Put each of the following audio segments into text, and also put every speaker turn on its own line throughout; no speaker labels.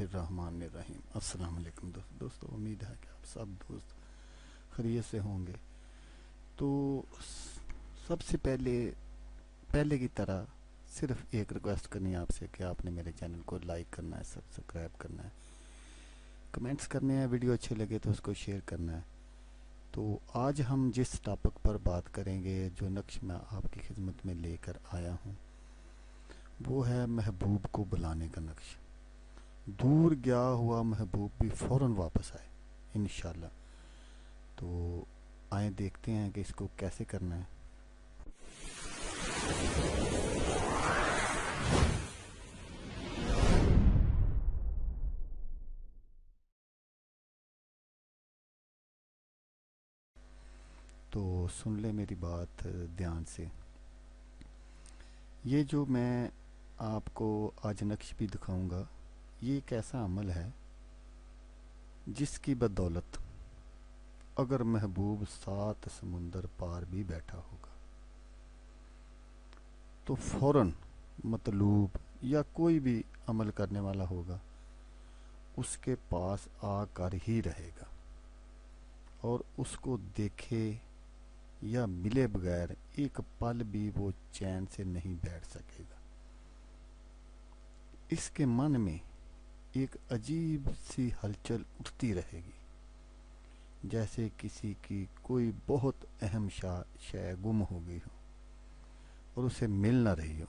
बिस्मिल्लाहिर्रहमानिर्रहीम। अस्सलाम वालेकुम दोस्तों, उम्मीद है कि आप सब दोस्त खैरियत से होंगे। तो सबसे पहले पहले की तरह सिर्फ एक रिक्वेस्ट करनी है आपसे कि आपने मेरे चैनल को लाइक करना है, सब्सक्राइब करना है, कमेंट्स करने हैं, वीडियो अच्छे लगे तो उसको शेयर करना है। तो आज हम जिस टॉपिक पर बात करेंगे, जो नक्श मैं आपकी खिदमत में लेकर आया हूँ, वो है महबूब को बुलाने का नक्श। दूर गया हुआ महबूब भी फ़ौरन वापस आए इंशाल्लाह। तो आए देखते हैं कि इसको कैसे करना है। तो सुन ले मेरी बात ध्यान से। ये जो मैं आपको आज नक्श भी दिखाऊंगा, ये एक ऐसा अमल है जिसकी बदौलत अगर महबूब 7 समुंदर पार भी बैठा होगा तो फ़ौरन मतलूब या कोई भी अमल करने वाला होगा उसके पास आकर ही रहेगा और उसको देखे या मिले बगैर एक पल भी वो चैन से नहीं बैठ सकेगा। इसके मन में एक अजीब सी हलचल उठती रहेगी, जैसे किसी की कोई बहुत अहम शय गुम हो गई हो और उसे मिल ना रही हो।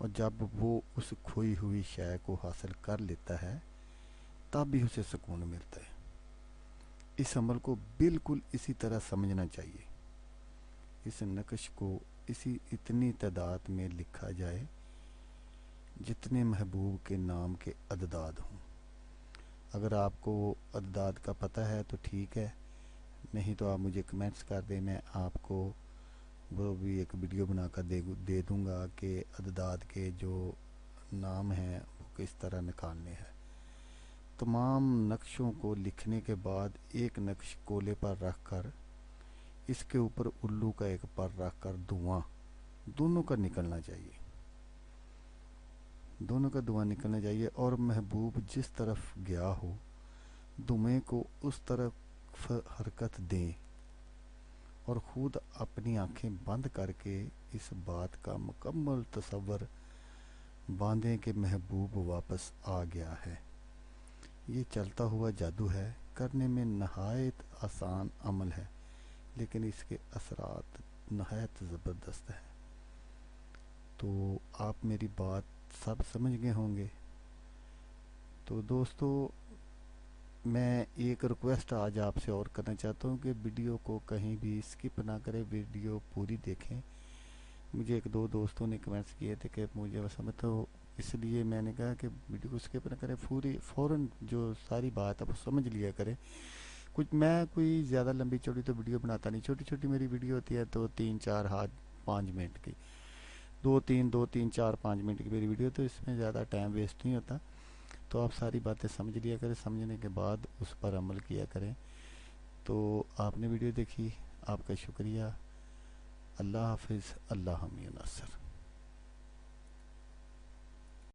और जब वो उस खोई हुई शय को हासिल कर लेता है तब भी उसे सुकून मिलता है। इस अमल को बिल्कुल इसी तरह समझना चाहिए। इस नक्श को इतनी तादाद में लिखा जाए जितने महबूब के नाम के अददाद हों। अगर आपको अददाद का पता है तो ठीक है, नहीं तो आप मुझे कमेंट्स कर दें, मैं आपको वो भी एक वीडियो बनाकर दे दूँगा कि अददाद के जो नाम हैं वो किस तरह निकालने हैं। तमाम नक्शों को लिखने के बाद एक नक्श कोले पर रख कर इसके ऊपर उल्लू का एक पर रख कर धुआं दोनों का निकलना चाहिए, दोनों का धुआं निकलना चाहिए। और महबूब जिस तरफ गया हो धुएं को उस तरफ हरकत दें और ख़ुद अपनी आंखें बंद करके इस बात का मुकम्मल तसव्वुर बांधें कि महबूब वापस आ गया है। ये चलता हुआ जादू है, करने में नहायत आसान अमल है, लेकिन इसके असरात नहायत ज़बरदस्त है। तो आप मेरी बात सब समझ गए होंगे। तो दोस्तों, मैं एक रिक्वेस्ट आज आपसे और करना चाहता हूँ कि वीडियो को कहीं भी स्किप ना करें, वीडियो पूरी देखें। मुझे एक दो दोस्तों ने कमेंट्स किए थे कि मुझे समझ, तो इसलिए मैंने कहा कि वीडियो को स्किप ना करें, पूरी फ़ौरन जो सारी बात है वो समझ लिया करें। मैं कोई ज़्यादा लंबी चौड़ी तो वीडियो बनाता नहीं, छोटी छोटी मेरी वीडियो होती है, तो 3-4 हाथ 5 मिनट की, 2-3-4-5 मिनट की मेरी वीडियो, तो इसमें ज़्यादा टाइम वेस्ट नहीं होता। तो आप सारी बातें समझ लिया करें, समझने के बाद उस पर अमल किया करें। तो आपने वीडियो देखी, आपका शुक्रिया। अल्लाह हाफिज़, अल्लाह हमी नसर।